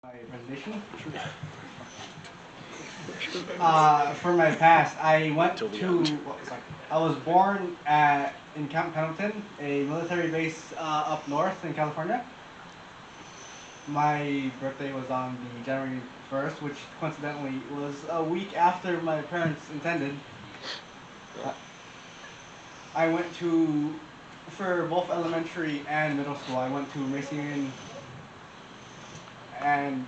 my presentation. For my past, I went Till the to. end. Sorry, I was born in Camp Pendleton, a military base up north in California. My birthday was on the January 1st, which coincidentally was a week after my parents intended. Uh, I went to, for both elementary and middle school, I went to Mason Union, and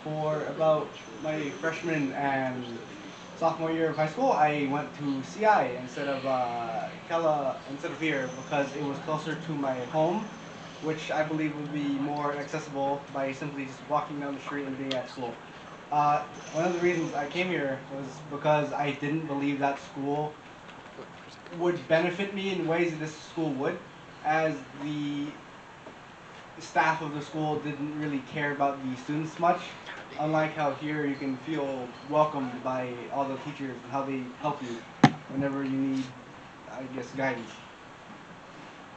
for about my freshman and sophomore year of high school, I went to CI instead of instead of here because it was closer to my home, which I believe would be more accessible by simply just walking down the street and being at school. One of the reasons I came here was because I didn't believe that school would benefit me in ways that this school would, as the staff of the school didn't really care about the students much. Unlike how here you can feel welcomed by all the teachers and how they help you whenever you need, I guess, guidance.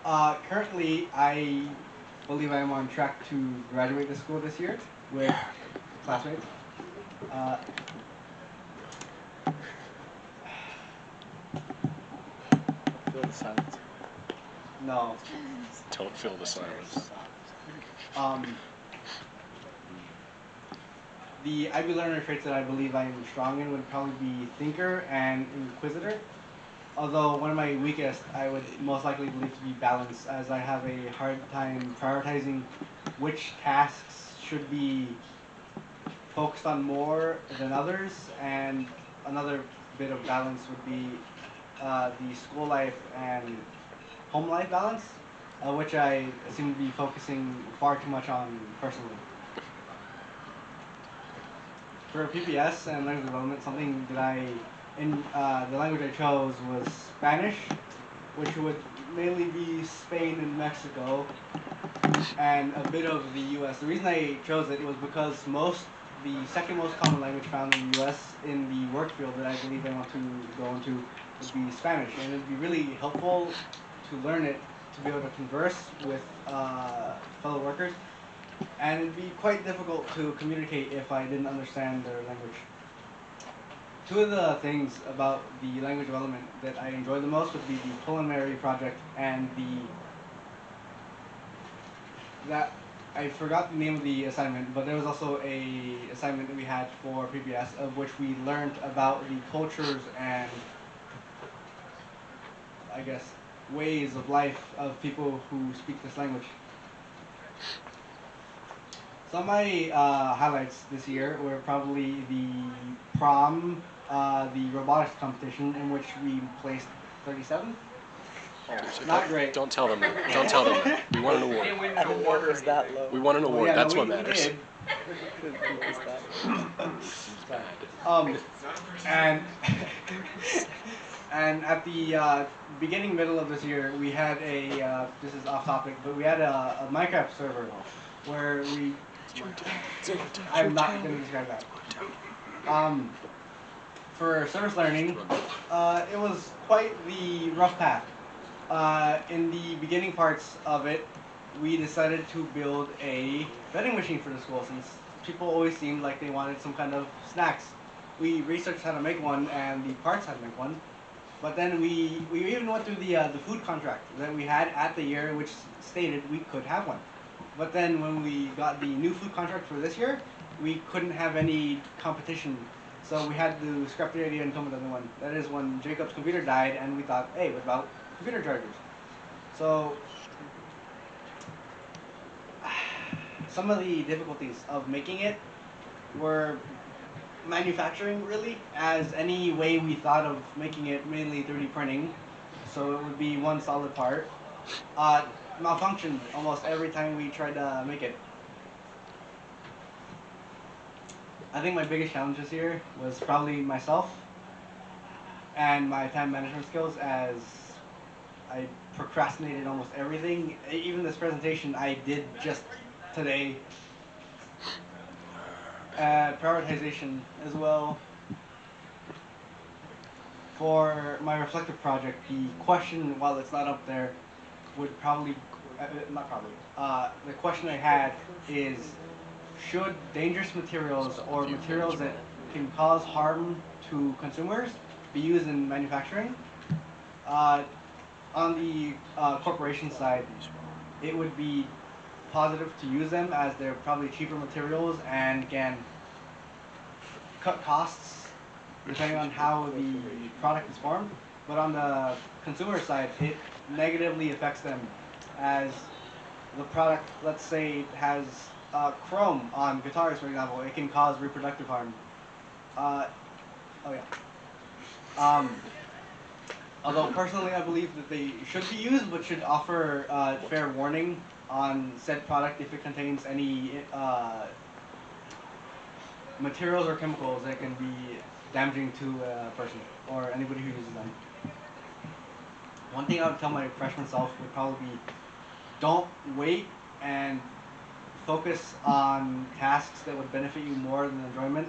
Currently, I believe I am on track to graduate the school this year with classmates. Uh, Feel the silence. no. Don't fill the silence. Um, the IB learner traits that I believe I am strong in would probably be thinker and inquisitor. Although one of my weakest, I would most likely believe to be balance, as I have a hard time prioritizing which tasks should be focused on more than others, and another bit of balance would be the school life and home life balance, which I seem to be focusing far too much on personally. For PPS and language development, something that the language I chose was Spanish, which would mainly be Spain and Mexico, and a bit of the U.S. The reason I chose it was because the second most common language found in the U.S. in the work field that I believe I want to go into would be Spanish, and it would be really helpful to learn it to be able to converse with fellow workers, and it'd be quite difficult to communicate if I didn't understand their language. Two of the things about the language development that I enjoy the most would be the culinary project and that I forgot the name of the assignment, but there was also a assignment that we had for PBS of which we learned about the cultures and, I guess, ways of life of people who speak this language. Some of my highlights this year were probably the prom, the robotics competition in which we placed 37th. Not great. Don't tell them that. Don't tell them that. We want an award. I didn't know it was that low. We want an award. Yeah, That's no, what we matters. did. It was that low. And and at the beginning, middle of this year, we had this is off topic, but we had a Minecraft server where I'm not going to describe that. For service learning, it was quite the rough path. In the beginning parts of it, we decided to build a vending machine for the school since people always seemed like they wanted some kind of snacks. We researched how to make one and the parts how to make one, but then we even went through the food contract that we had at the year, which stated we could have one. But then when we got the new food contract for this year, we couldn't have any competition. So we had to scrap the idea and come with another one. That is when Jacob's computer died, and we thought, hey, what about computer chargers? So some of the difficulties of making it were manufacturing, really, as any way we thought of making it, mainly 3D printing, so it would be one solid part, malfunctioned almost every time we tried to make it. I think my biggest challenge this year was probably myself and my time management skills, as I procrastinated almost everything. Even this presentation I did just today. Prioritization as well. For my reflective project, the question, while it's not up there, would probably, not probably, the question I had is, should dangerous materials or materials that can cause harm to consumers be used in manufacturing? On the corporation side, it would be positive to use them as they're probably cheaper materials and can cut costs depending on how the product is formed. But on the consumer side, it negatively affects them as the product, let's say, has chrome on guitars, for example. It can cause reproductive harm. Oh yeah. Although personally I believe that they should be used, but should offer fair warning on said product if it contains any materials or chemicals that can be damaging to a person or anybody who uses them. One thing I would tell my freshman self would probably be, don't wait and focus on tasks that would benefit you more than enjoyment.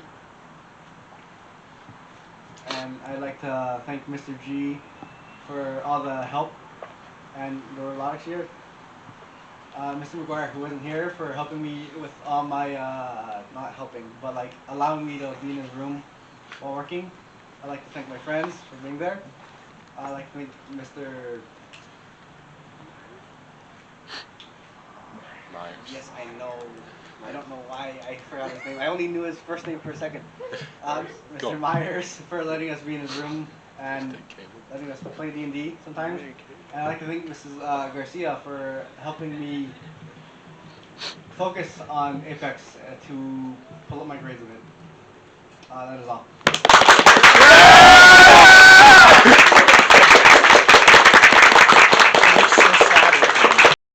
And I'd like to thank Mr. G for all the help and the robotics here. Mr. McGuire, who wasn't here, for helping me with all my, not helping, but like allowing me to be in his room while working. I'd like to thank my friends for being there. I'd like to thank Mr. Myers. Yes, I know. I don't know why I forgot his name. I only knew his first name for a second. Go. Mr. Myers for letting us be in his room and letting us play D&D sometimes. And I'd like to thank Mrs. Garcia for helping me focus on Apex to pull up my grades a bit. That is all.